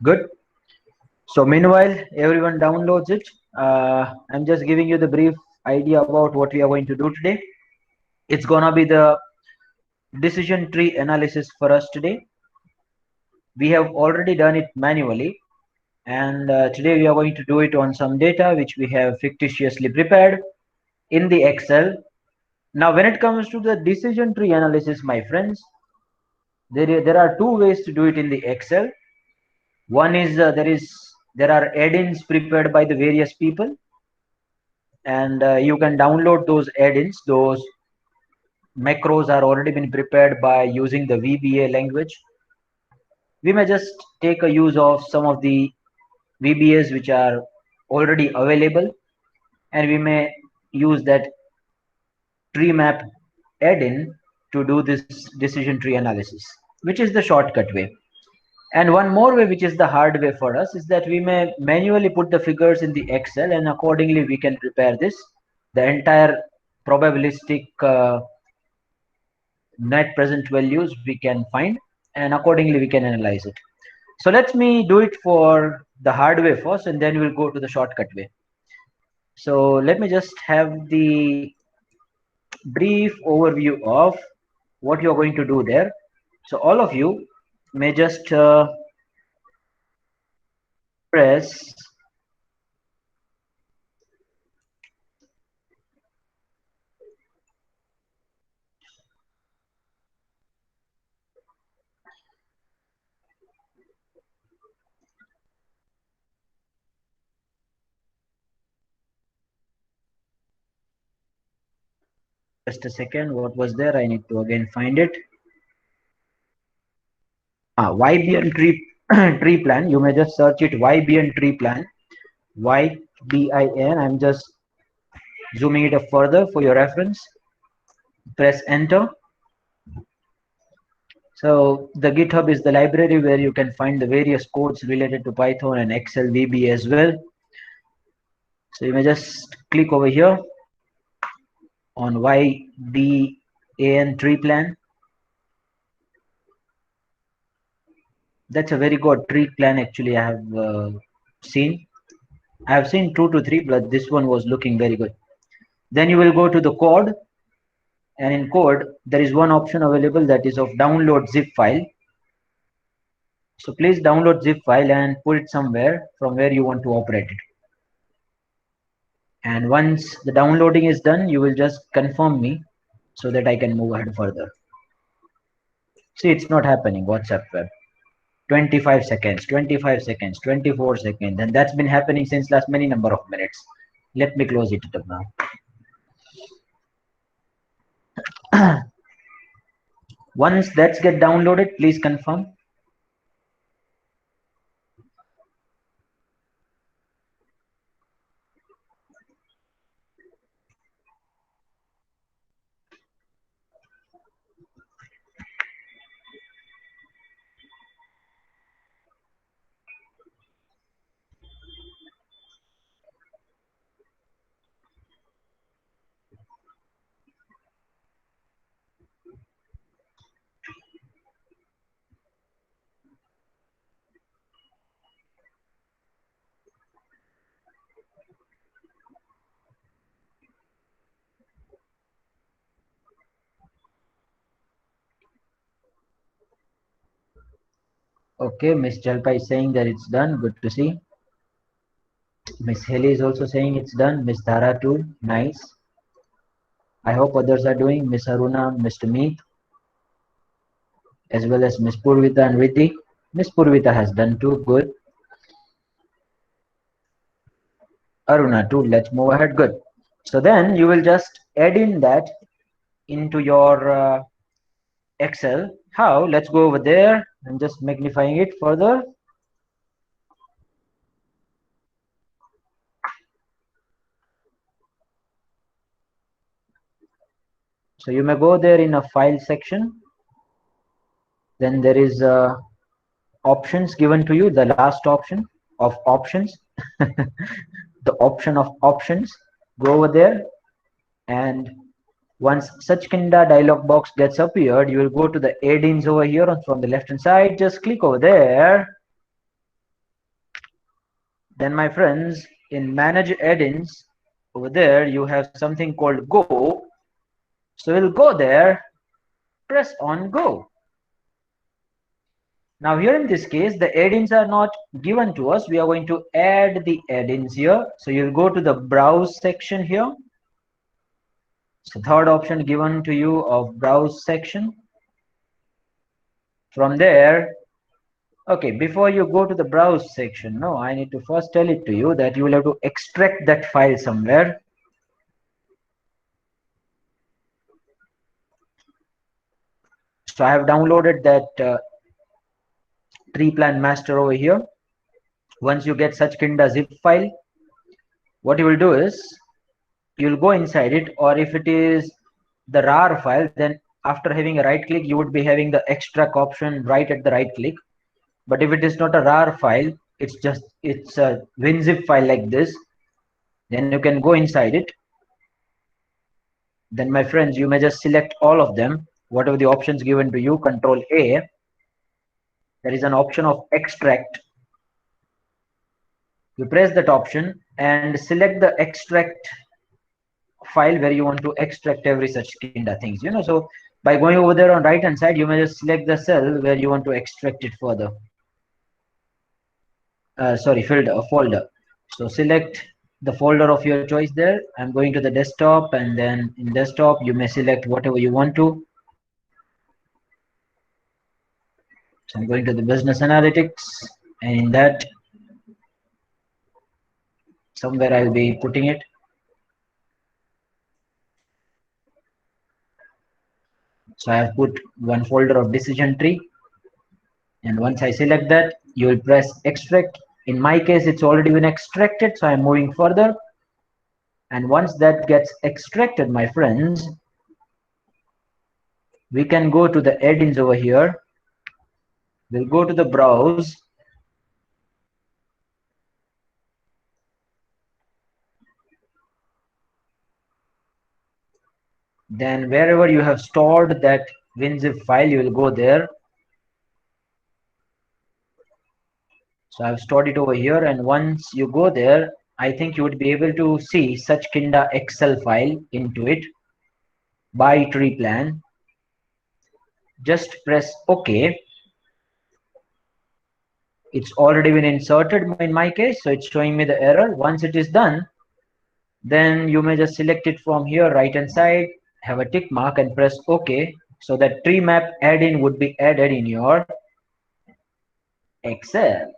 Good. So meanwhile, everyone downloads it. I'm just giving you the brief idea about what we are going to do today. It's gonna be the decision tree analysis for us today. We have already done it manually, and today we are going to do it on some data which we have fictitiously prepared in the Excel. Now, when it comes to the decision tree analysis, my friends, there are two ways to do it in the Excel. One is there are add-ins prepared by the various people, and you can download those add-ins. Those macros are already been prepared by using the VBA language. We may just take a use of some of the VBAs which are already available, and we may use that tree map add-in to do this decision tree analysis, which is the shortcut way. And one more way, which is the hard way for us, is that we may manually put the figures in the Excel, and accordingly we can prepare this, the entire probabilistic net present values we can find, and accordingly we can analyze it. So let me do it for the hard way first, and then we'll go to the shortcut way. So let me just have the brief overview of what you're going to do there. So all of you may just press just a second. What was there? I need to again find it. YBN tree tree plan. You may just search it YBN tree plan. YBIN. I'm just zooming it up further for your reference. Press enter. So the GitHub is the library where you can find the various codes related to Python and Excel VB as well. So you may just click over here on YBAN tree plan. That's a very good tree plan actually I have seen. I have seen 2 to 3, but this one was looking very good. Then you will go to the code, and in code there is one option available, that is of download zip file. So please download zip file and put it somewhere from where you want to operate it. And once the downloading is done, you will just confirm me so that I can move ahead further. See, it's not happening. WhatsApp web. 25 seconds, 25 seconds, 24 seconds, and that's been happening since last many number of minutes. Let me close it up now. Once that's get downloaded, please confirm. Okay, Miss Jalpa is saying that it's done. Good to see. Miss Haley is also saying it's done. Miss Dhara too. Nice. I hope others are doing. Miss Aruna, Mr. Meet, as well as Miss Purvita and Riddhi. Miss Purvita has done too. Good. Aruna too. Let's move ahead. Good. So then you will just add in that into your Excel. How? Let's go over there. I'm just magnifying it further. So you may go there in a file section. Then there is options given to you, the last option of options. The option of options. Go over there, and once such kinda dialog box gets appeared, you will go to the add-ins over here from the left hand side. Just click over there, Then my friends, in manage add-ins, over there you have something called go. So we'll go there, press on go. Now here in this case, the add-ins are not given to us. We are going to add the add-ins here. So you'll go to the browse section here. So third option given to you of browse section. From there, okay, before you go to the browse section, no, I need to first tell it to you that you will have to extract that file somewhere. So I have downloaded that tree plan master over here. Once you get such kinda zip file, what you will do is you'll go inside it, or if it is the rar file, then after having a right click you would be having the extract option right at the right click. But if it is not a rar file, it's a WinZip file like this, then you can go inside it. Then my friends, you may just select all of them, whatever the options given to you. Control A, there is an option of extract. You press that option and select the extract file where you want to extract every such kinda things, so by going over there on right hand side, you may just select the cell where you want to extract it further. Sorry, folder. So select the folder of your choice there. I'm going to the desktop, and then in desktop you may select whatever you want to. So I'm going to the business analytics, and in that somewhere I'll be putting it. So I have put one folder of decision tree, and once I select that, you will press extract. In my case, it's already been extracted, so I'm moving further. And once that gets extracted, my friends, we can go to the add-ins over here. We'll go to the browse. Then wherever you have stored that WinZip file, you will go there. So I've stored it over here, and once you go there, I think you would be able to see such kinda Excel file into it by tree plan. Just press OK. It's already been inserted in my case, so it's showing me the error. Once it is done, then you may just select it from here, right hand side, have a tick mark and press OK. So that tree map add-in would be added in your Excel.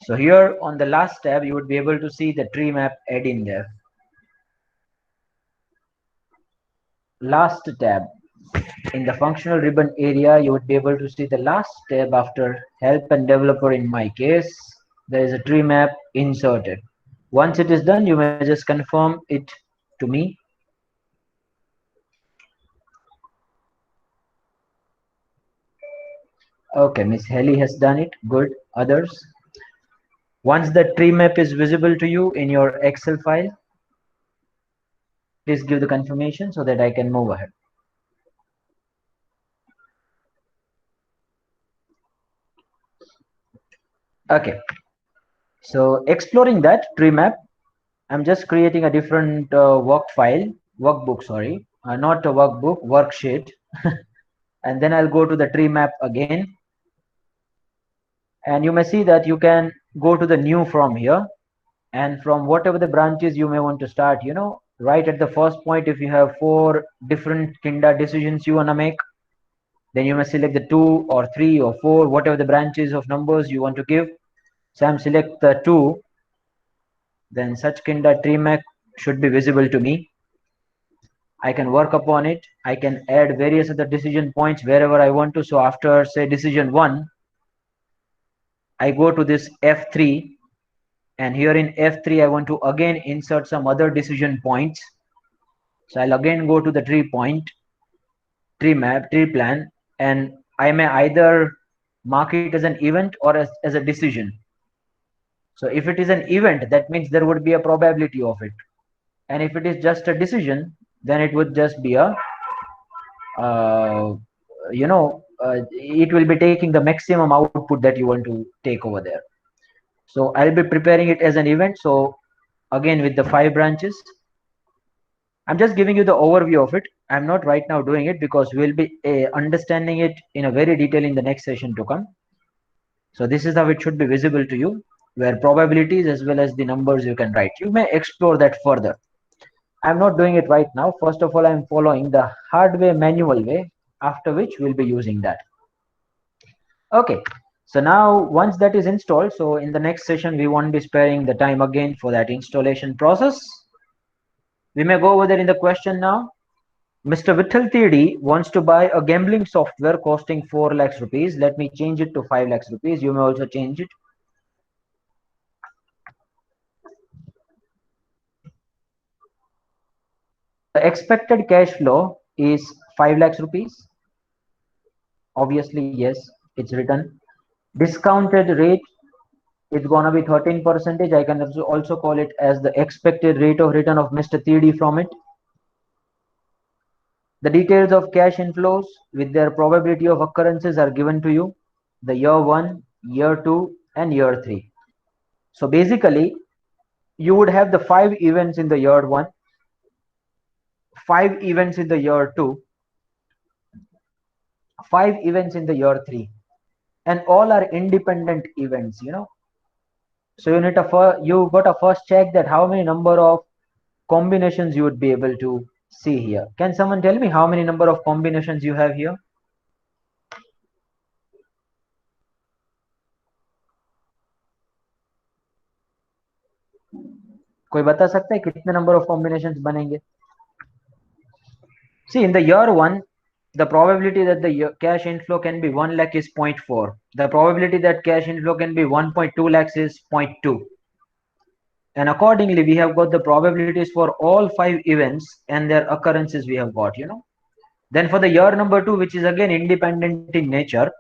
So here on the last tab, you would be able to see the tree map add-in there. Last tab. In the functional ribbon area, you would be able to see the last tab after help and developer. In my case, there is a tree map inserted. Once it is done, you may just confirm it to me. Okay, Miss Helly has done it. Good. Others? Once the tree map is visible to you in your Excel file, please give the confirmation so that I can move ahead. Okay. So exploring that tree map, I'm just creating a different workbook, sorry, not a workbook, worksheet. And then I'll go to the tree map again. And you may see that you can go to the new from here, and from whatever the branches you may want to start, right at the first point, if you have 4 different kinda decisions you want to make, then you may select the 2 or 3 or 4, whatever the branches of numbers you want to give. So I'm select the 2, then such kinda tree map should be visible to me. I can work upon it. I can add various other decision points wherever I want to. So after say decision 1, I go to this F3, and here in F3 I want to again insert some other decision points. So I'll again go to the tree plan, and I may either mark it as an event or as a decision. So if it is an event, that means there would be a probability of it. And if it is just a decision, then it would just be a it will be taking the maximum output that you want to take over there. So I'll be preparing it as an event. So again, with the 5 branches, I'm just giving you the overview of it. I'm not right now doing it because we'll be understanding it in a very detail in the next session to come. So this is how it should be visible to you, where probabilities as well as the numbers you can write. You may explore that further. I'm not doing it right now. First of all, I'm following the hard way, manual way, after which we'll be using that. Okay. So now once that is installed, so in the next session, we won't be sparing the time again for that installation process. We may go over there in the question now. Mr. Vittal TD wants to buy a gambling software costing 4 lakhs rupees. Let me change it to 5 lakhs rupees. You may also change it. The expected cash flow is 5 lakhs rupees. Obviously, yes, it's written. Discounted rate, it's gonna be 13 percentage. I can also call it as the expected rate of return of Mr. TD from it. The details of cash inflows with their probability of occurrences are given to you. The year 1, year 2, and year 3. So basically, you would have the 5 events in the year 1, 5 events in the year 2, 5 events in the year 3, and all are independent events, you know. So you got to first check that how many number of combinations you would be able to see here. Can someone tell me how many number of combinations you have here? कोई बता सकता है कितने number of combinations बनेंगे? See, in the year 1, the probability that the cash inflow can be 1 lakh is 0.4. The probability that cash inflow can be 1.2 lakhs is 0.2. And accordingly, we have got the probabilities for all 5 events and their occurrences we have got, you know. Then for the year number 2, which is again independent in nature,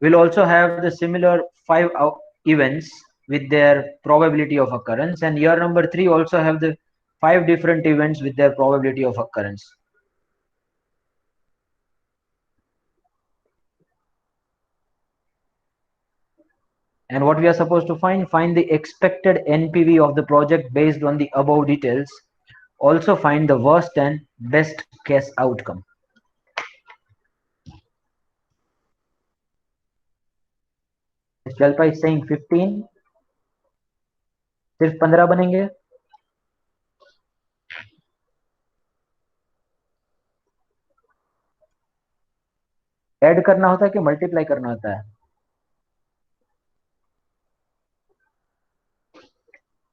we'll also have the similar 5 events with their probability of occurrence. And year number 3 also have the 5 different events with their probability of occurrence. And what we are supposed to find the expected NPV of the project based on the above details. Also find the worst and best case outcome. Jalpa is saying 15. सिर्फ 15 बनेंगे. Add करना होता है कि multiply करना होता है?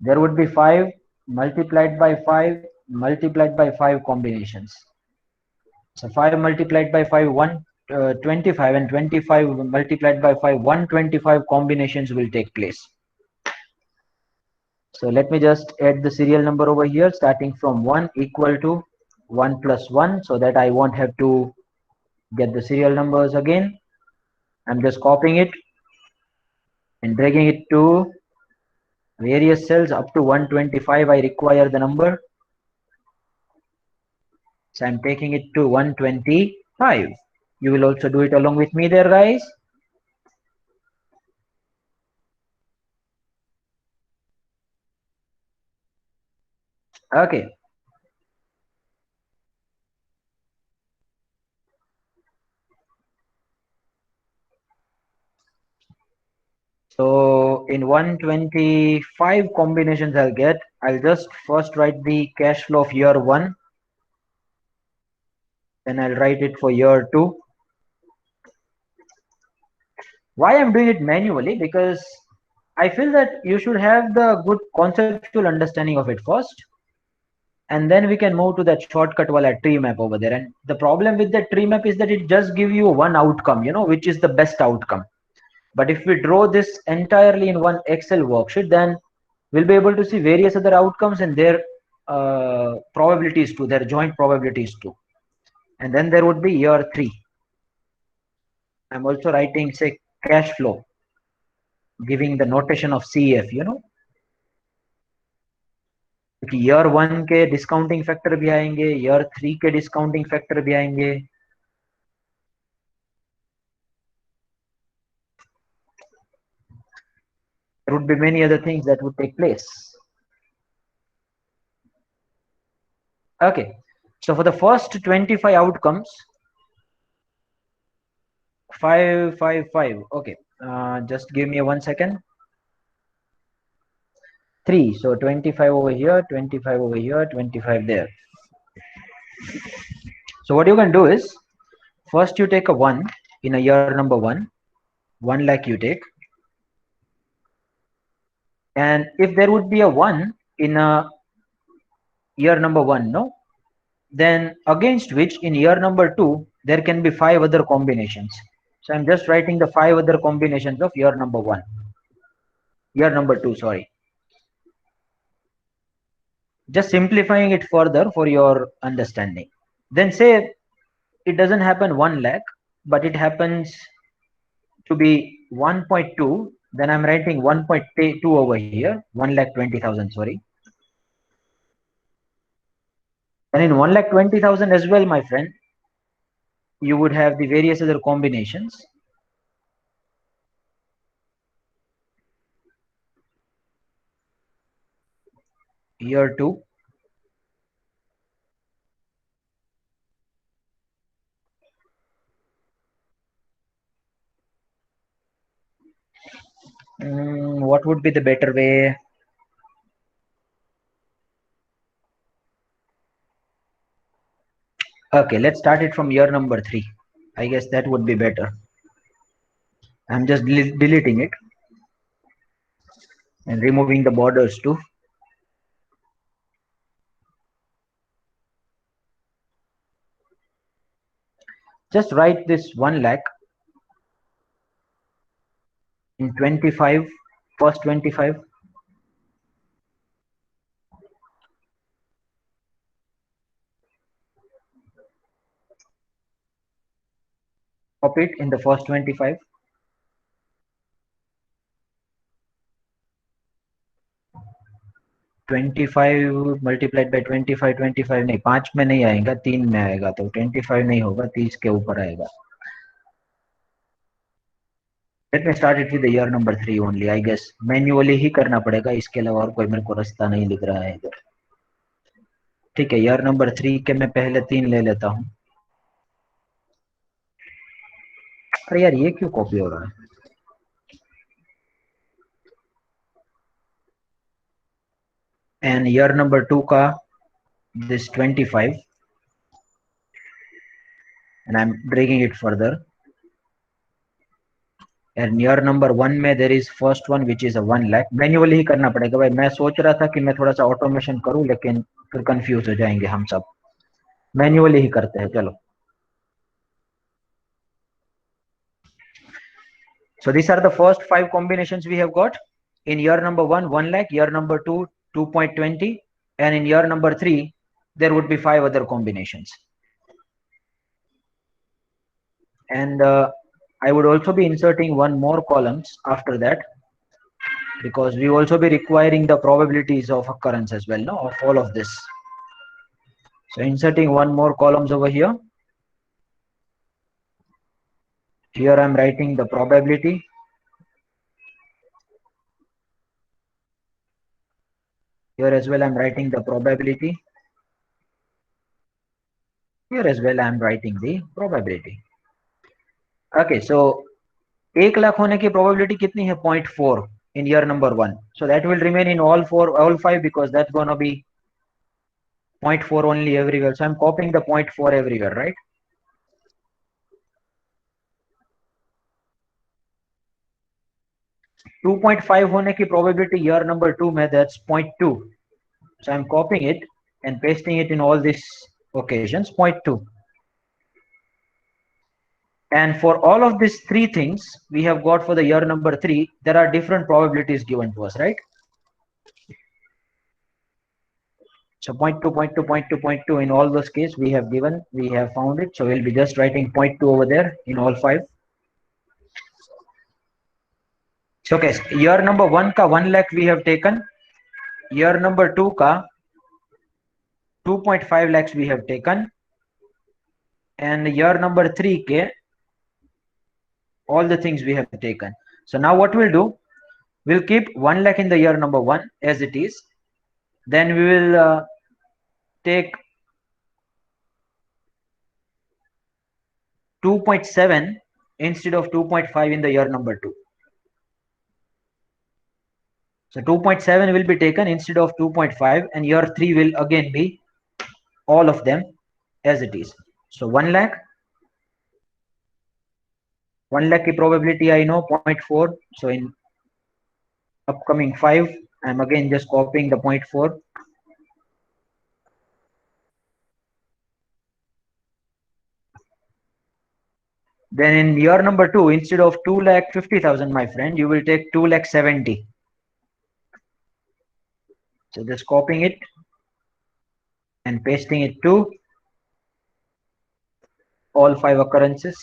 There would be 5 multiplied by 5 multiplied by 5 combinations. So 5 multiplied by 5, 125, and 25 multiplied by 5, 125 combinations will take place. So let me just add the serial number over here, starting from 1 equal to 1 plus 1, so that I won't have to get the serial numbers again. I'm just copying it and dragging it to various cells up to 125. I require the number. So I'm taking it to 125. You will also do it along with me there, guys. Okay. So in 125 combinations I'll just first write the cash flow of year 1. Then I'll write it for year 2. Why I'm doing it manually? Because I feel that you should have the good conceptual understanding of it first. And then we can move to that shortcut wala tree map over there. And the problem with the tree map is that it just gives you one outcome, you know, which is the best outcome. But if we draw this entirely in one Excel worksheet, then we'll be able to see various other outcomes and their probabilities too, their joint probabilities too. And then there would be year 3. I'm also writing, say, cash flow, giving the notation of CF, you know. Year 1 के discounting factor भी आएंगे, year 3 के discounting factor भी आएंगे. there would be many other things that would take place. Okay, so for the first 25 outcomes, 555. Okay, just give me 1 second. 3. So 25 over here, 25 over here, 25 there. So what you can do is, first you take a 1 in a year number 1, 1 lakh you take. And if there would be a 1 in a year number 1, no, then against which in year number 2 there can be 5 other combinations. So I'm just writing the 5 other combinations of year number 1, year number 2, sorry. Just simplifying it further for your understanding. Then say it doesn't happen 1 lakh, but it happens to be 1.2, then I'm writing 1.2 over here, 1,20,000, sorry. And in 1,20,000 as well, my friend, you would have the various other combinations. Year 2. What would be the better way? Okay, let's start it from year number 3. I guess that would be better. I'm just deleting it and removing the borders too. Just write this 1 lakh in 25, first 25. Copy it in the first 25. 25 multiplied by 25, 25 नहीं, 5 में नहीं आएगा, 3 में आएगा, तो 25 नहीं होगा, 30 के ऊपर आएगा. Let me start it with the year number 3 only. I guess manually ही करना पड़ेगा, इसके अलावा और कोई मेरे को रास्ता नहीं दिख रहा है इधर. ठीक है, ईयर नंबर 3 के मैं पहले 3 ले लेता हूँ. अरे यार, ये क्यों कॉपी हो रहा है? And year number 2 का this 25, and I'm dragging it further. And year number 1 में there is first one which is a 1 lakh. Manually ही करना पड़ेगा भाई. मैं सोच रहा था कि मैं थोड़ा सा ऑटोमेशन करूं, लेकिन फिर कंफ्यूज हो जाएंगे हम सब. मैन्युअली ही करते हैं, चलो. So these are the first 5 combinations we have got. In year number 1, 1 lakh, year number 2, 2.20, and in year number 3 there would be 5 other combinations. And I would also be inserting one more columns after that, because we also be requiring the probabilities of occurrence as well, no, of all of this. So inserting one more columns over here. Here I'm writing the probability. Here as well I'm writing the probability. Here as well I'm writing the probability. Okay, so 1 lakh होने की probability कितनी है? 0.4 in year number 1. So that will remain in all 5, because that's gonna be 0.4 only everywhere. So I'm copying the 0.4 everywhere, right? 2.5 होने की probability year number 2 में, that's 0.2. So I'm copying it and pasting it in all these occasions, 0.2. And for all of these 3 things we have got for the year number 3, there are different probabilities given to us, right? So 0.2, 0.2, 0.2, 0.2 in all those cases we have given, we have found it. So we'll be just writing 0.2 over there in all 5. So okay, year number 1 का 1 lakh we have taken. Year number 2 का 2.5 lakhs we have taken. And year number 3 के all the things we have taken. So now what we'll do, We'll keep 1 lakh in the year number 1 as it is. Then we will take 2.7 instead of 2.5 in the year number 2. So 2.7 will be taken instead of 2.5, and year 3 will again be all of them as it is. So 1 lakh, 1 lakh की probability I know 0.4. So in upcoming 5, I'm again just copying the 0.4. Then in year number 2, instead of 2 lakh 50,000, my friend, you will take 2 lakh 70. So just copying it and pasting it to all 5 occurrences.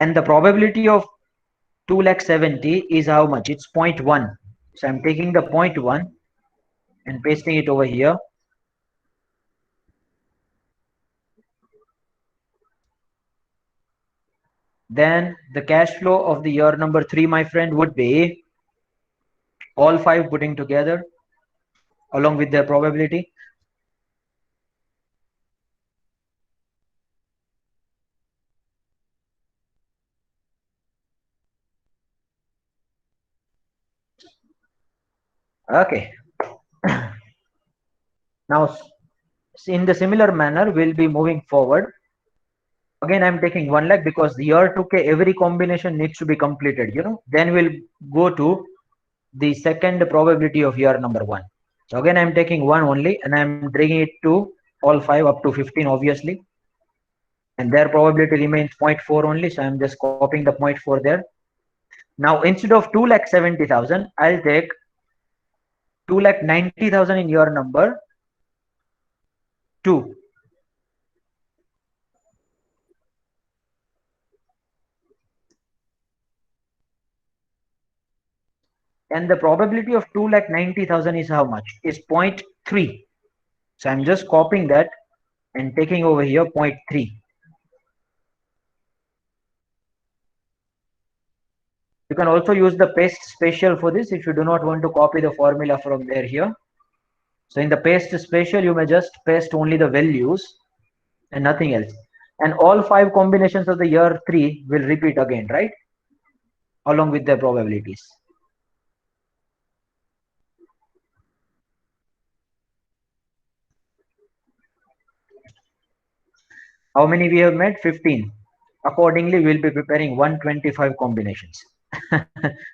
And the probability of 2 lakh 70 is how much? It's 0.1. So I'm taking the 0.1 and pasting it over here. Then the cash flow of the year number 3, my friend, would be all 5 putting together along with their probability. Okay. Now, in the similar manner, we'll be moving forward. Again, I'm taking 1 lakh because the year 2K, every combination needs to be completed, Then we'll go to the second probability of year number 1. So again, I'm taking 1 only and I'm bringing it to all 5 up to 15, obviously. And their probability remains 0.4 only. So I'm just copying the 0.4 there. Now, instead of 2 lakh 70,000, I'll take 2 lakh 90,000 in year number 2. And the probability of 2 lakh 90,000 is how much? Is 0.3. So I'm just copying that and taking over here 0.3. You can also use the paste special for this if you do not want to copy the formula from there here. So in the paste special, you may just paste only the values and nothing else. And all 5 combinations of the year 3 will repeat again, right? Along with their probabilities. How many we have made? 15. Accordingly, we'll be preparing 125 combinations.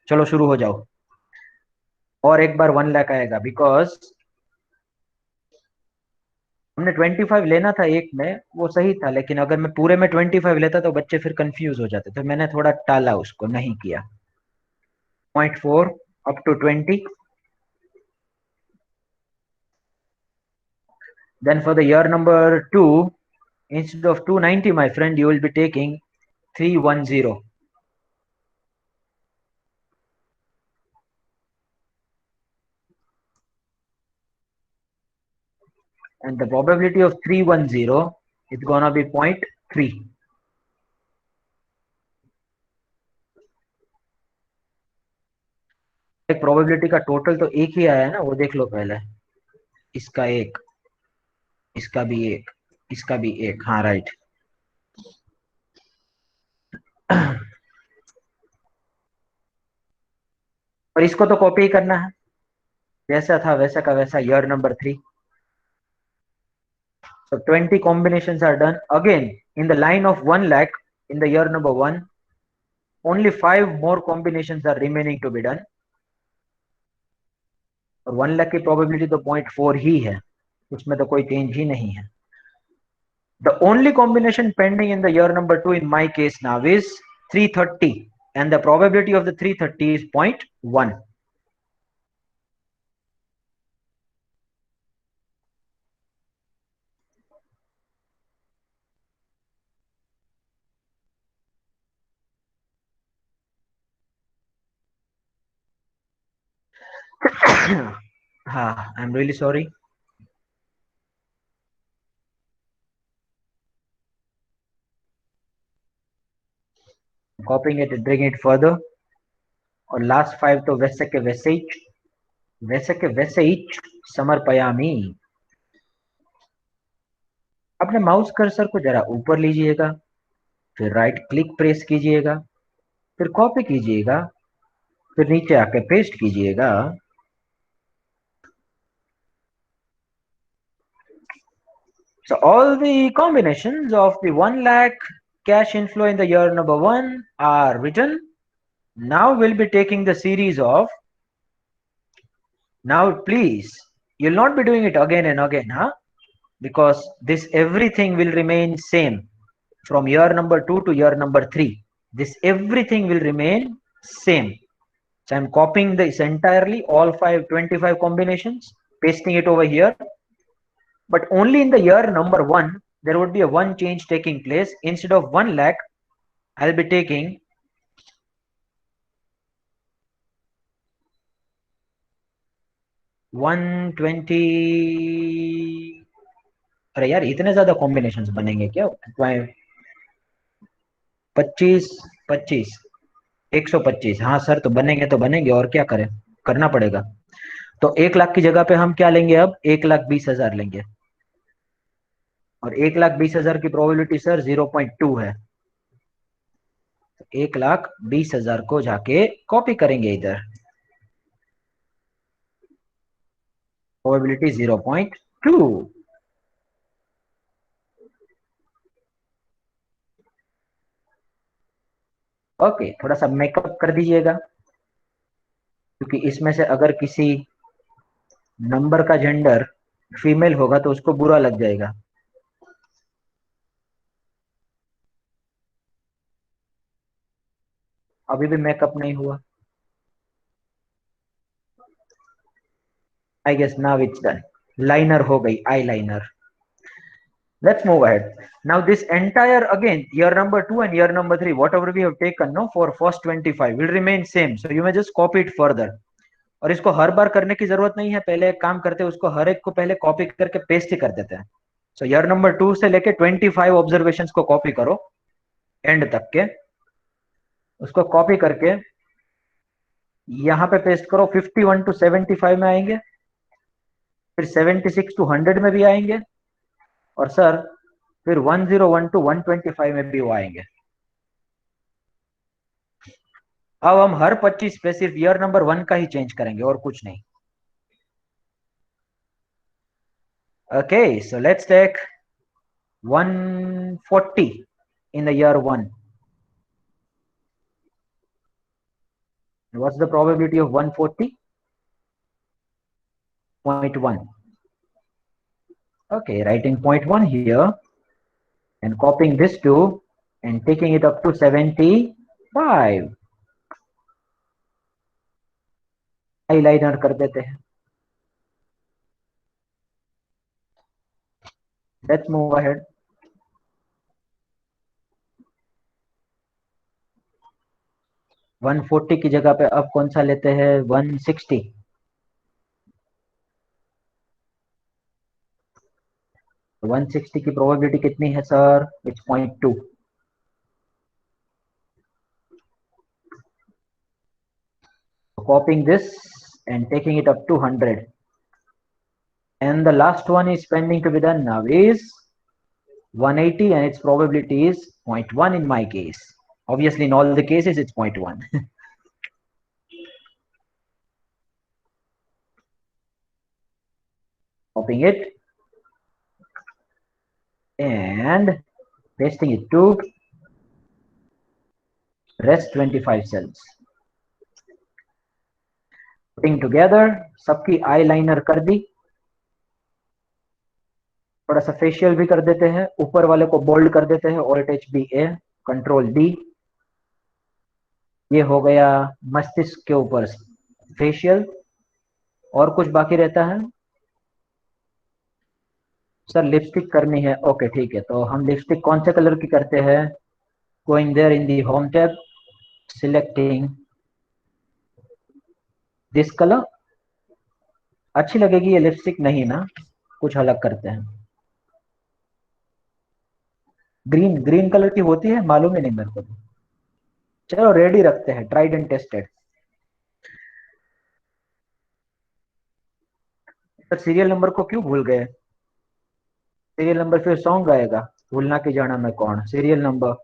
चलो शुरू हो जाओ. और एक बार 1 लाख आएगा because हमने 25 लेना था एक में, वो सही था, लेकिन अगर मैं पूरे में 25 लेता तो बच्चे फिर कंफ्यूज हो जाते, तो मैंने थोड़ा टाला, उसको नहीं किया. 0.4 up to 20. Then for the year number 2, instead of 290, my friend, you will be taking 310. And the probability of 310 is gonna be 0.3. एक प्रोबेबिलिटी का टोटल तो एक ही आया है ना, वो देख लो पहले. इसका एक, इसका भी एक, इसका भी एक. हाँ, राइट. और इसको तो कॉपी करना है, जैसा था वैसा का वैसा, year number 3. So 20 combinations are done. Again, in the line of 1 lakh, in the year number 1, only 5 more combinations are remaining to be done. और 1 लाख की प्रोबेबिलिटी तो 0.4 ही है, उसमें तो कोई चेंज ही नहीं है. The only combination pending in the year number 2 in my case now is 330, and the probability of the 330 is 0.1. I'm really sorry. Copying it and bringing it further. और लास्ट 5 तो वैसे के वैसे ही, वैसे के वैसे ही समर्पयामी। अपने माउस कर्सर को जरा ऊपर लीजिएगा, फिर राइट क्लिक प्रेस कीजिएगा, फिर कॉपी कीजिएगा, फिर नीचे आके पेस्ट कीजिएगा। So all the combinations of the 1 lakh cash inflow in the year number 1 are written. Now we'll be taking the series of, now please, you'll not be doing it again and again, huh? Because this everything will remain same from year number 2 to year number 3. This everything will remain same. So I'm copying this entirely, all 25 combinations, pasting it over here. But only in the year number 1, there would be a one change taking place. Instead of 1 lakh, I'll be taking 120। अरे यार इतने ज्यादा combinations बनेंगे क्या? 25, 25, 125। हाँ sir, तो बनेंगे तो बनेंगे, और क्या करें, करना पड़ेगा। तो 1 लाख की जगह पे हम क्या लेंगे अब? 1,20,000 लेंगे। और 1,20,000 की प्रोबेबिलिटी सर 0.2 है। 1,20,000 को जाके कॉपी करेंगे इधर, प्रोबेबिलिटी 0.2। ओके, थोड़ा सा मेकअप कर दीजिएगा, क्योंकि इसमें से अगर किसी नंबर का जेंडर फीमेल होगा तो उसको बुरा लग जाएगा। अभी भी मेकअप नहीं हुआ। I guess now it's done. Liner हो गई, eyeliner. Let's move ahead. Now this entire again year number 2 and year number 3, whatever we have taken no for first 25 will remain same. So you may just copy it further. और इसको हर बार करने की जरूरत नहीं है, पहले एक काम करते हैं, उसको हर एक को पहले कॉपी करके पेस्ट ही कर देते हैं। सो ईयर नंबर 2 से लेके 25 ऑब्जर्वेशंस को कॉपी करो एंड तक के, उसको कॉपी करके यहाँ पे पेस्ट करो। 51 टू 75 में आएंगे, फिर 76 टू 100 में भी आएंगे, और सर फिर 101 टू 125 में भी वो आएंगे। अब हम हर 25 पे सिर्फ ईयर नंबर 1 का ही चेंज करेंगे और कुछ नहीं। Okay, so let's take 140 in the year 1. What's the probability of 140? 0.1. Okay, writing 0.1 here and copying this too and taking it up to 75. हाईलाइनर कर देते हैं। Let's move ahead. वन 140 की जगह पे अब कौन सा लेते हैं? 160। 160 की प्रोबेबिलिटी कितनी है sir? It's 0.2। Copying this and taking it up to 100. And the last one is pending to be done now is 180, and its probability is 0.1 in my case. Obviously, in all the cases, it's 0.1. Copying it and pasting it to rest 25 cells. Putting together, सबकी eyeliner कर दी, थोड़ा सा facial भी कर देते हैं, ऊपर वाले को बोल्ड कर देते हैं, और HBA कंट्रोल D। ये हो गया मस्तिष्क के ऊपर फेशियल। और कुछ बाकी रहता है सर? लिपस्टिक करनी है। ओके ठीक है, तो हम लिपस्टिक कौन से कलर की करते हैं? Going there in the home tab, selecting this colour. अच्छी लगेगी ये लिपस्टिक? नहीं ना, कुछ अलग करते हैं। ग्रीन, ग्रीन कलर की होती है, मालूम ही नहीं मेरे को। चलो रेडी रखते हैं, tried and tested. Sir serial number को क्यों भूल गए? सीरियल नंबर फिर सॉन्ग आएगा, भूलना के जाना मैं कौन, serial number.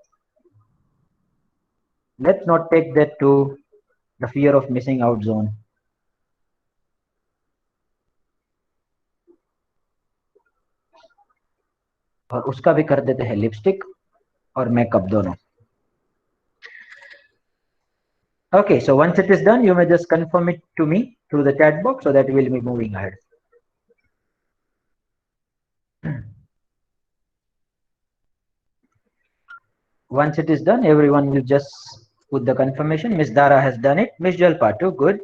Let's not take that to the fear of missing out zone. और उसका भी कर देते हैं लिपस्टिक और मेकअप दोनों। Okay, so once it is done, you may just confirm it to me through the chat box so that we'll be moving ahead. Once it is done, everyone will just put the confirmation. Miss Dara has done it. Miss Jalpatu, good.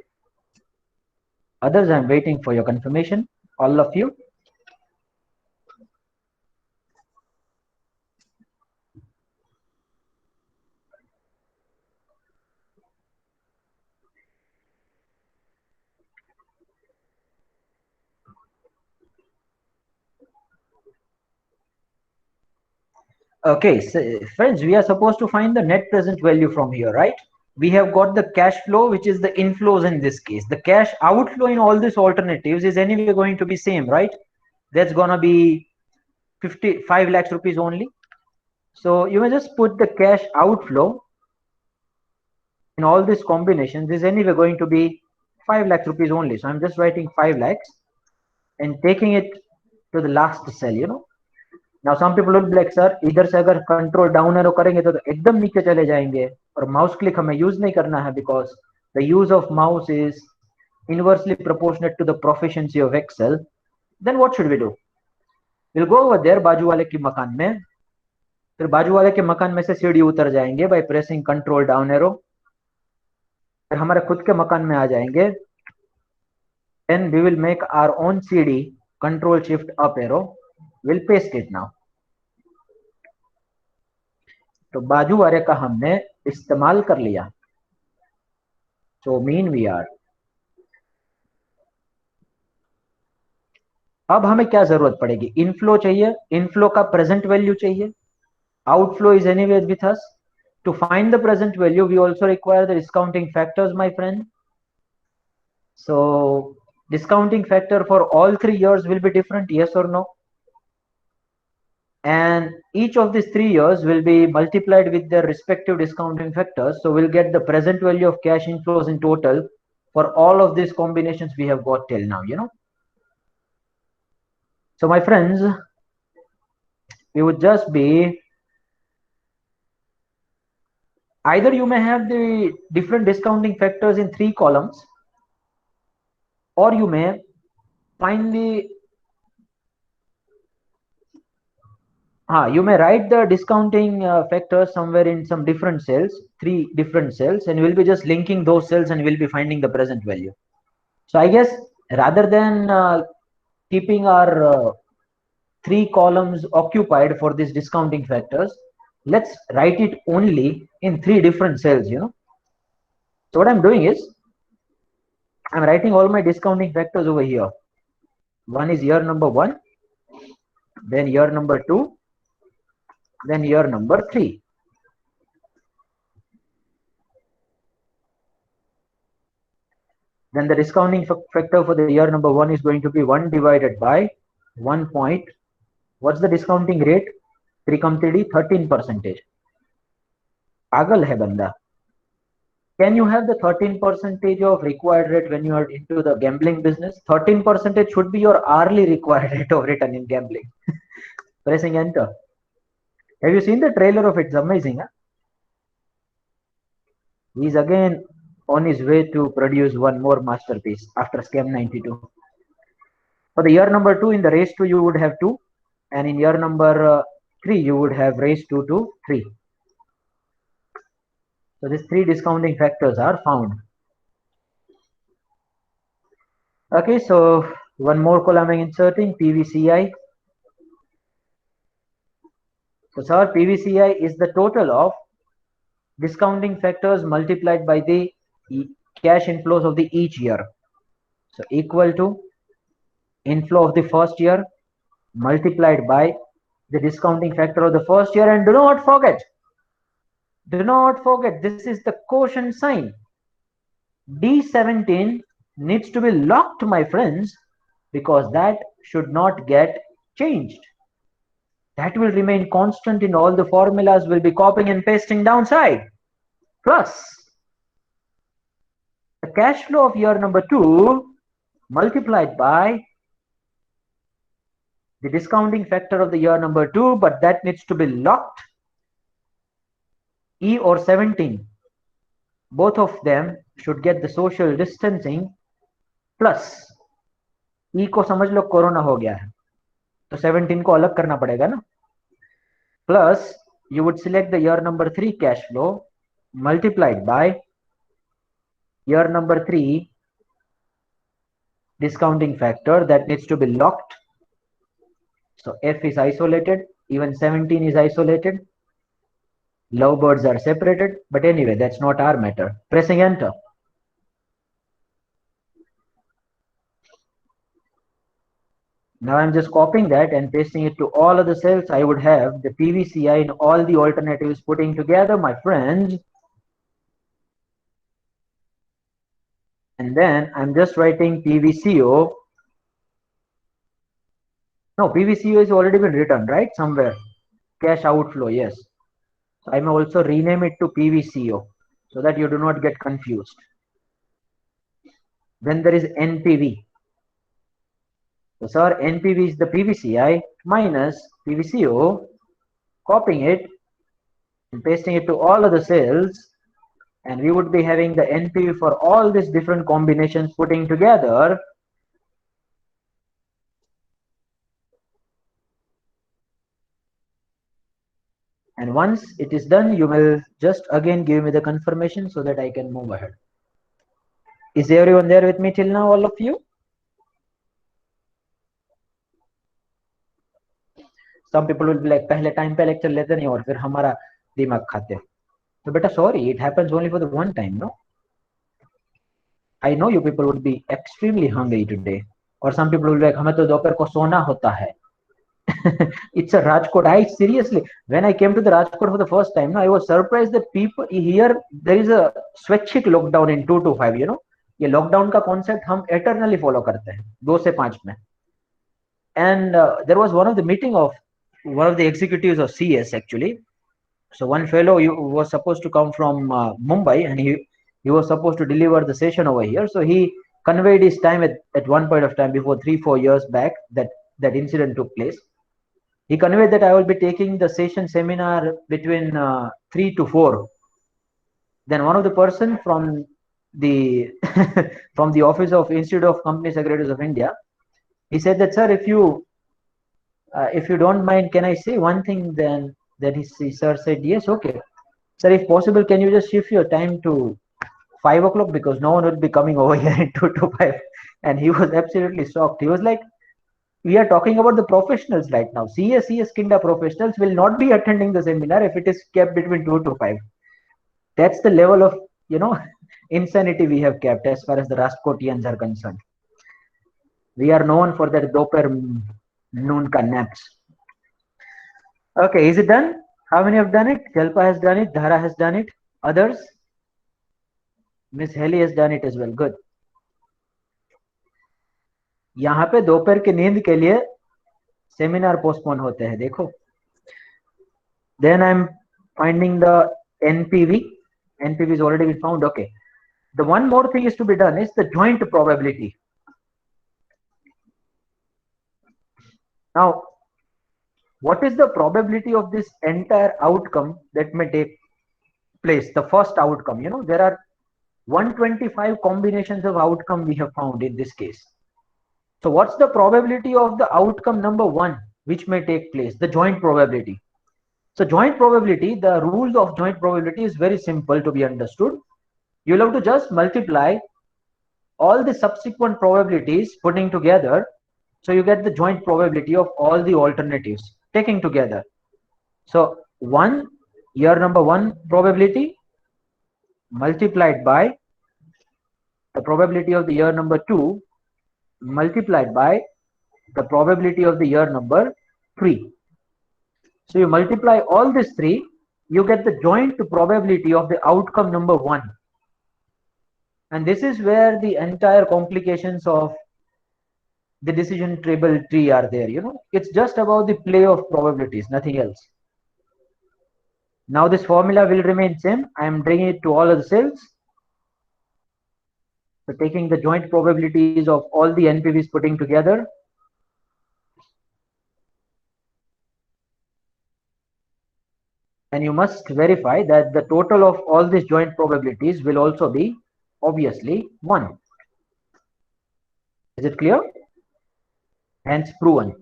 Others, I'm waiting for your confirmation. All of you. Okay, so friends, we are supposed to find the net present value from here, right? We have got the cash flow, which is the inflows in this case. The cash outflow in all these alternatives is anyway going to be same, right? That's gonna be 55 lakhs rupees only. So you may just put the cash outflow in all these combinations is anyway going to be 5 lakhs rupees only. So I'm just writing 5 lakhs and taking it to the last cell, you know. Now some people will be like, sir, इधर से अगर control down arrow करेंगे तो एकदम नीचे चले जाएंगे, और माउस क्लिक हमें यूज नहीं करना है because the use of mouse is inversely proportionate to the proficiency of Excel. Then what should we do? We'll go over there बाजू वाले के मकान में, फिर बाजू वाले के मकान में से सीढ़ी उतर जाएंगे by pressing control down arrow, फिर हमारे खुद के मकान में आ जाएंगे, then we will make our own CD, control shift up arrow, we'll paste it now. तो बाजू वाले का हमने इस्तेमाल कर लिया, so mean we are. अब हमें क्या जरूरत पड़ेगी? इनफ्लो चाहिए, इनफ्लो का प्रेजेंट वैल्यू चाहिए, outflow is anyways with us. To find the present value, we also require the discounting factors, my friend. So discounting factor for all 3 years will be different, yes or no? And each of these 3 years will be multiplied with their respective discounting factors. So we'll get the present value of cash inflows in total for all of these combinations we have got till now, you know. So my friends, we would just be, either you may have the different discounting factors in 3 columns, or you may find the you may write the discounting factors somewhere in some different cells, 3 different cells, and we'll be just linking those cells and we'll be finding the present value. So I guess rather than keeping our 3 columns occupied for these discounting factors, let's write it only in 3 different cells, you know. So what I'm doing is, I'm writing all my discounting factors over here. One is year number 1, then year number 2, then year number 3. Then the discounting factor for the year number 1 is going to be 1 divided by 1 point. What's the discounting rate? 13%. पागल है बंदा. Can you have the 13% of required rate when you are into the gambling business? 13% should be your hourly required rate of return in gambling. Pressing enter. Have you seen the trailer of it? It's amazing, huh? He's again on his way to produce one more masterpiece after Scam 92. For the year number 2, in the race 2, you would have 2. And in year number 3, you would have race 2 to 3. So these 3 discounting factors are found. Okay, so one more column I'm inserting, PVCI. So sir, PVCI is the total of discounting factors multiplied by the cash inflows of the each year. So equal to inflow of the first year multiplied by the discounting factor of the first year. And do not forget, this is the quotient sign. D17 needs to be locked, my friends, because that should not get changed. That will remain constant in all the formulas we'll be copying and pasting downside. Plus, the cash flow of year number 2 multiplied by the discounting factor of the year number 2, but that needs to be locked. E or 17, both of them should get the social distancing, plus E को समझ लो corona हो गया है तो 17 को अलग करना पड़ेगा ना, plus you would select the year number 3 cash flow multiplied by year number 3 discounting factor that needs to be locked. So F is isolated, even 17 is isolated, lovebirds are separated, but anyway, that's not our matter. Pressing enter. Now I'm just copying that and pasting it to all of the cells. I would have the PVCI in all the alternatives putting together, my friends. And then I'm just writing PVCO. No, PVCO has already been written, right? Somewhere. Cash outflow, yes. So I may also rename it to PVCO so that you do not get confused. Then there is NPV. So sir, NPV is the PVCI minus PVCO, copying it and pasting it to all of the cells, and we would be having the NPV for all these different combinations putting together. And once it is done, you will just again give me the confirmation so that I can move ahead. Is everyone there with me till now, all of you? Some people will be like, पहले time पे lecture लेते नहीं और फिर हमारा दिमाग खाते. So beta, sorry, it happens only for the one time, no? I know you people would be extremely hungry today. Or some people will be like, हमें तो दोपहर को सोना होता है. It's a Rajkot. I seriously, when I came to the Rajkot for the first time, no, I was surprised that people here, there is a स्वैच्छिक lockdown in 2 to 5, you know. ये lockdown का concept हम eternally follow करते हैं 2 से 5 में. And there was one of the meeting of one of the executives of CS actually. So one fellow was supposed to come from Mumbai, and he was supposed to deliver the session over here. So he conveyed his time at one point of time before 3-4 years back that incident took place. He conveyed that I will be taking the session seminar between 3 to 4. Then one of the person from the from the office of Institute of Company Secretaries of India, he said that, sir, if you don't mind, can I say one thing? Then he sir said, yes, okay. Sir, if possible, can you just shift your time to 5 o'clock, because no one will be coming over here in 2 to 5. And he was absolutely shocked. He was like, we are talking about the professionals right now. CS Kinda professionals will not be attending the seminar if it is kept between 2 to 5. That's the level of, insanity we have kept as far as the Rajkotians are concerned. We are known for that doper noon ka naps. Okay, is it done? How many have done it? Jalpa has done it. Dhara has done it. Others? Miss Haley has done it as well. Good. यहाँ पे दोपहर की नींद के लिए seminar postpone होते हैं, देखो. Then I'm finding the NPV. NPV is already been found. Okay. The one more thing is to be done is the joint probability. Now, what is the probability of this entire outcome that may take place? The first outcome, there are 125 combinations of outcome we have found in this case. So what's the probability of the outcome number 1 which may take place? The joint probability. So joint probability, the rules of joint probability is very simple to be understood. You'll have to just multiply all the subsequent probabilities putting together, so you get the joint probability of all the alternatives taking together. So year number 1 probability multiplied by the probability of the year number 2 multiplied by the probability of the year number 3. So you multiply all these 3, you get the joint probability of the outcome number 1. And this is where the entire complications of the decision table tree are there. It's just about the play of probabilities, nothing else. Now this formula will remain same. I am bringing it to all of the cells. So taking the joint probabilities of all the NPVs putting together. And you must verify that the total of all these joint probabilities will also be obviously 1. Is it clear? Hence proven.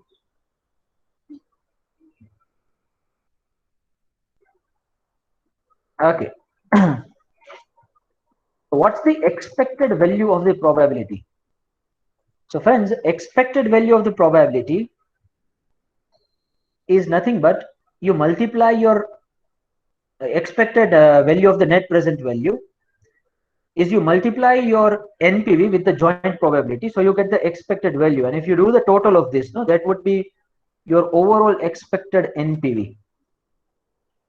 Okay. So what's the expected value of the probability? So friends, expected value of the probability is nothing but you multiply your expected value of the net present value is you multiply your NPV with the joint probability, so you get the expected value. And if you do the total of this, no, that would be your overall expected NPV.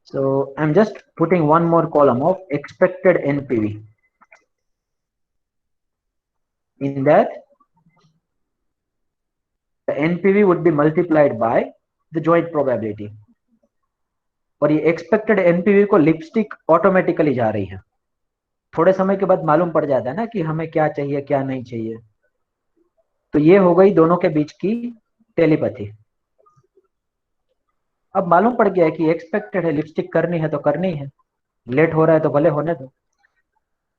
So I'm just putting one more column of expected NPV. In that, the NPV would be multiplied by the joint probability. और ये expected NPV को lipstick automatically जा रही है. थोड़े समय के बाद मालूम पड़ जाता है ना कि हमें क्या चाहिए क्या नहीं चाहिए. तो ये हो गई दोनों के बीच की टेलीपैथी. अब मालूम पड़ गया है कि एक्सपेक्टेड है, लिपस्टिक करनी है तो करनी है, लेट हो रहा है तो भले होने दो.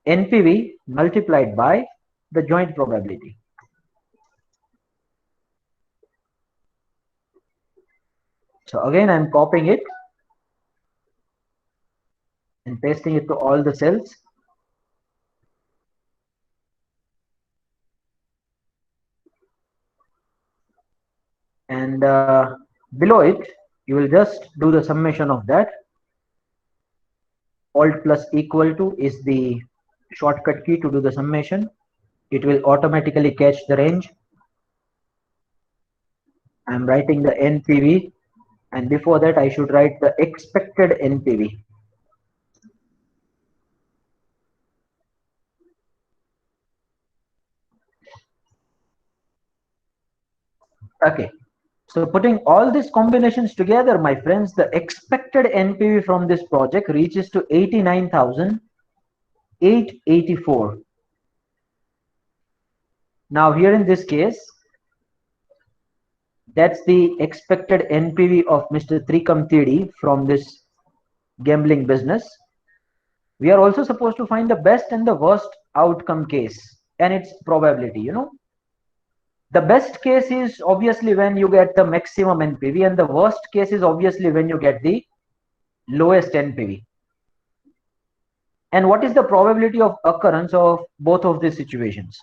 NPV multiplied by the joint probability. So again I'm copying it and pasting it to all the cells. And below it you will just do the summation of that. Alt plus equal to is the shortcut key to do the summation. It will automatically catch the range. I'm writing the NPV, and before that I should write the expected NPV. Okay, so putting all these combinations together, my friends, the expected NPV from this project reaches to 89,884. Now here in this case, that's the expected NPV of Mr. Trikam Tidi from this gambling business. We are also supposed to find the best and the worst outcome case and its probability. The best case is obviously when you get the maximum NPV, and the worst case is obviously when you get the lowest NPV. And what is the probability of occurrence of both of these situations?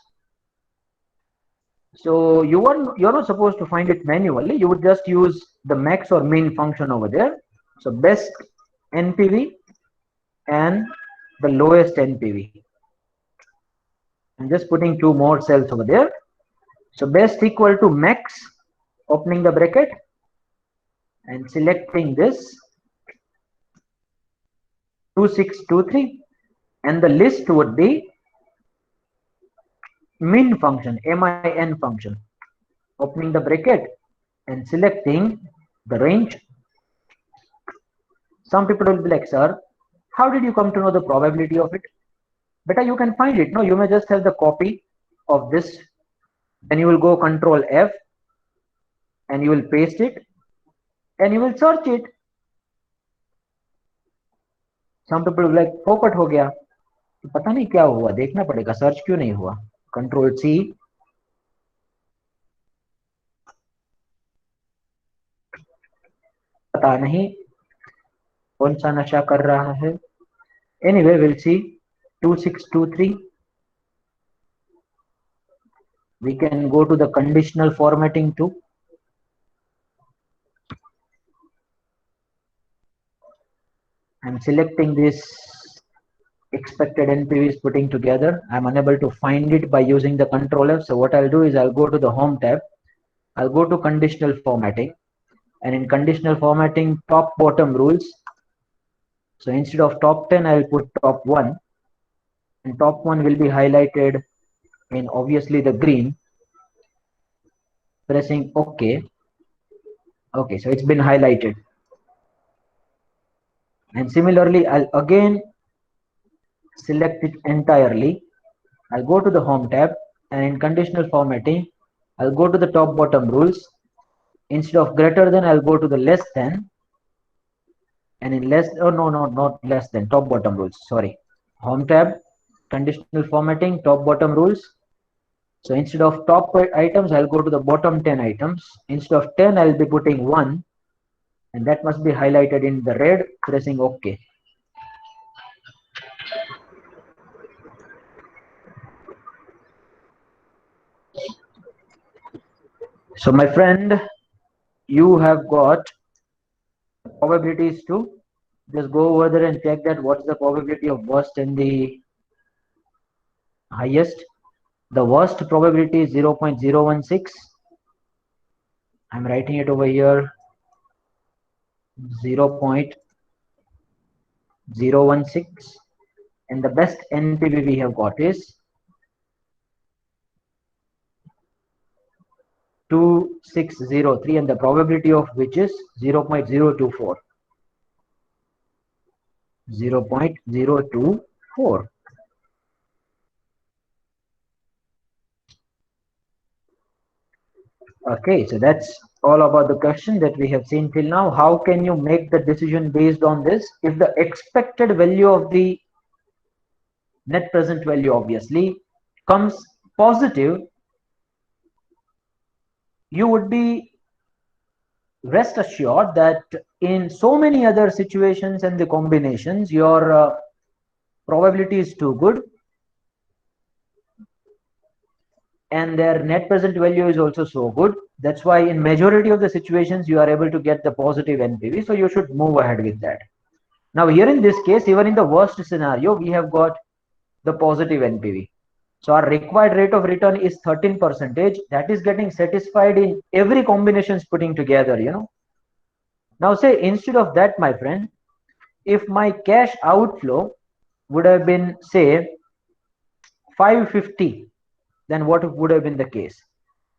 So you're not supposed to find it manually. You would just use the max or min function over there. So best NPV and the lowest NPV. I'm just putting two more cells over there. So best equal to max, opening the bracket and selecting this 2623, and the list would be min function, min function, opening the bracket and selecting the range. Some people will be like, sir, how did you come to know the probability of it? Better you can find it. No, you may just have the copy of this, and you will go Control F and you will paste it and you will search it. Some people will be like, फोकट हो गया, तो पता नहीं क्या हुआ, देखना पड़ेगा, सर्च क्यों नहीं हुआ. Control C, पता नहीं कौन सा नशा कर रहा है. Anyway, we'll see 2623. We can go to the conditional formatting too. I'm selecting this expected NPVs putting together. I'm unable to find it by using the Control F. So what I'll do is I'll go to the Home tab. I'll go to conditional formatting, and in conditional formatting, top bottom rules. So instead of top 10, I'll put top 1, and top 1 will be highlighted in obviously the green. pressing OK. Okay, so it's been highlighted. And similarly, I'll again select it entirely. I'll go to the home tab, and in conditional formatting, I'll go to the top bottom rules. Instead of greater than, I'll go to the less than, and in less, oh no, not less than, top bottom rules, sorry. Home tab, conditional formatting, top bottom rules. So instead of top items, I'll go to the bottom 10 items. Instead of 10, I'll be putting 1, and that must be highlighted in the red, pressing OK. So my friend, you have got probabilities to just go over there and check that what's the probability of worst and the highest. The worst probability is 0.016. I'm writing it over here, 0.016, and the best NPV we have got is 2603, and the probability of which is 0.024. 0.024. Okay, so that's all about the question that we have seen till now. How can you make the decision based on this? If the expected value of the net present value obviously comes positive, you would be rest assured that in so many other situations and the combinations, your probability is too good, and their net present value is also so good. That's why in majority of the situations you are able to get the positive NPV, so you should move ahead with that. Now here in this case, even in the worst scenario, we have got the positive NPV. So our required rate of return is 13%. That is getting satisfied in every combinations putting together, Now say instead of that, my friend, if my cash outflow would have been say 550, then what would have been the case?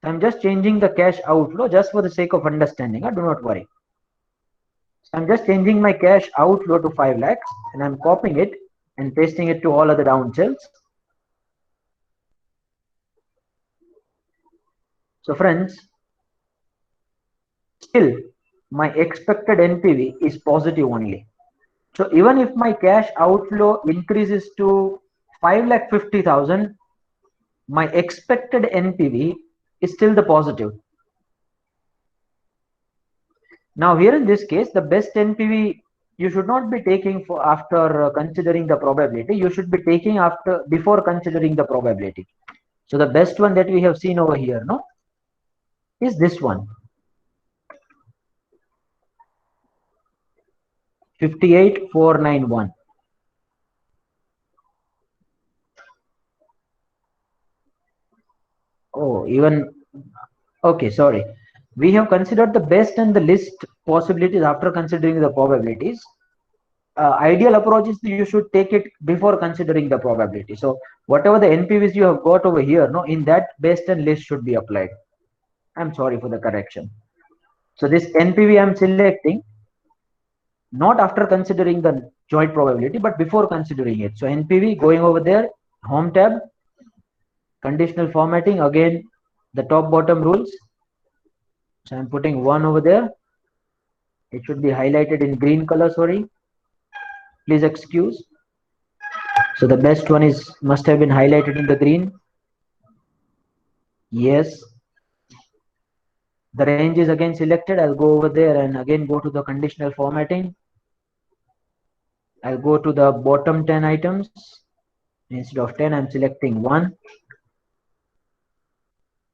I'm just changing the cash outflow just for the sake of understanding. Do not worry. So I'm just changing my cash outflow to 5 lakhs, and I'm copying it and pasting it to all other down cells. So friends, still my expected NPV is positive only. So even if my cash outflow increases to 5,50,000, my expected NPV is still the positive. Now here in this case, the best NPV you should not be taking for after considering the probability. You should be taking before considering the probability. So the best one that we have seen over here, is this one. 58,491. Oh, even okay, sorry. We have considered the best and the least possibilities after considering the probabilities. Ideal approach is you should take it before considering the probability. So whatever the NPVs you have got over here, in that best and least should be applied. I'm sorry for the correction. So this NPV I'm selecting not after considering the joint probability, but before considering it. So NPV, going over there, home tab, conditional formatting, again the top bottom rules. So I'm putting 1 over there. It should be highlighted in green color, sorry. Please excuse. So the best one must have been highlighted in the green. Yes. The range is again selected. I'll go over there and again go to the conditional formatting. I'll go to the bottom 10 items. Instead of 10, I'm selecting 1.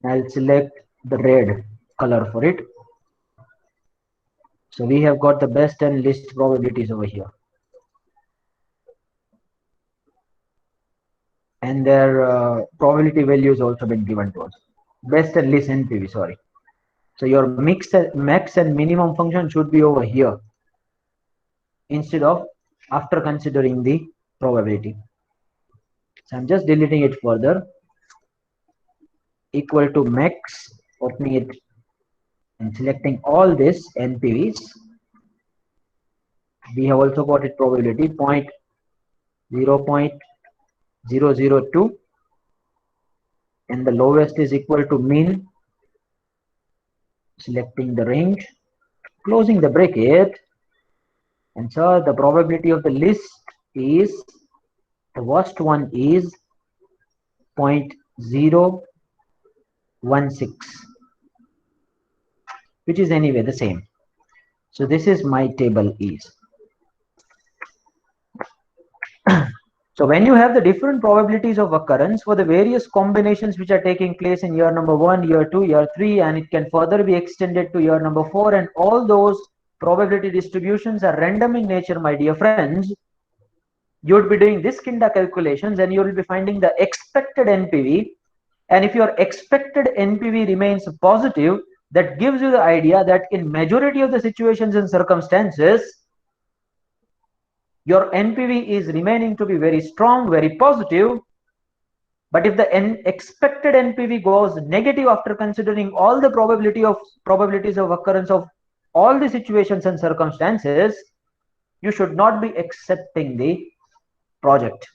I'll select the red color for it. So we have got the best and least probabilities over here. And their probability values also been given to us. Best and least NPV, sorry. So your max and minimum function should be over here instead of after considering the probability. So I'm just deleting it further. Equal to max opening it and selecting all these NPVs. We have also got it probability 0.002, and the lowest is equal to mean. Selecting the range, closing the bracket, and so the probability of the list is, the worst one is 0.016, which is anyway the same. So this is my table is. So when you have the different probabilities of occurrence for the various combinations which are taking place in year number 1, year 2, year 3, and it can further be extended to year number 4, and all those probability distributions are random in nature, my dear friends, you would be doing this kind of calculations and you will be finding the expected NPV. And if your expected NPV remains positive, that gives you the idea that in majority of the situations and circumstances, your NPV is remaining to be very strong, very positive. But if the expected NPV goes negative after considering all the probabilities of occurrence of all the situations and circumstances, you should not be accepting the project.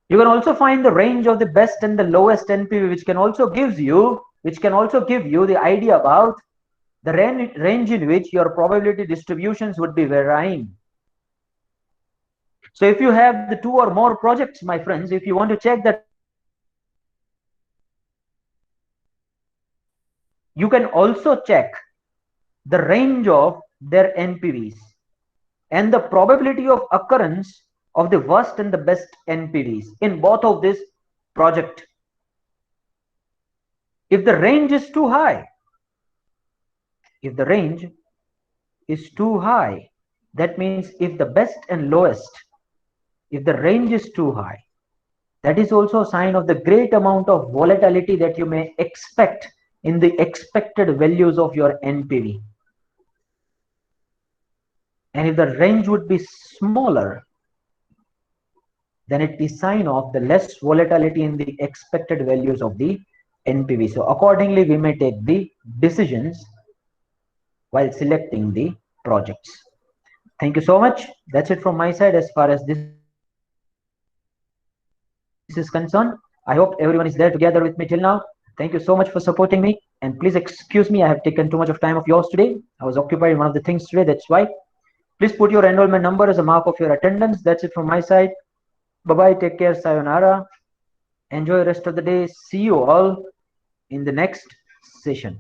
You can also find the range of the best and the lowest NPV, which can also give you the idea about the range in which your probability distributions would be varying. So if you have the 2 or more projects, my friends, if you want to check that, you can also check the range of their NPVs and the probability of occurrence of the worst and the best NPVs in both of this project. If the range is too high, that means if the best and lowest, if the range is too high, that is also a sign of the great amount of volatility that you may expect in the expected values of your NPV. And if the range would be smaller, then it is sign of the less volatility in the expected values of the NPV. So accordingly, we may take the decisions while selecting the projects. Thank you so much. That's it from my side as far as this is concerned. I hope everyone is there together with me till now. Thank you so much for supporting me, and please excuse me, I have taken too much of time of yours today. I was occupied in one of the things today, that's why. Please put your enrollment number as a mark of your attendance. That's it from my side. Bye-bye, take care, sayonara. Enjoy the rest of the day. See you all in the next session.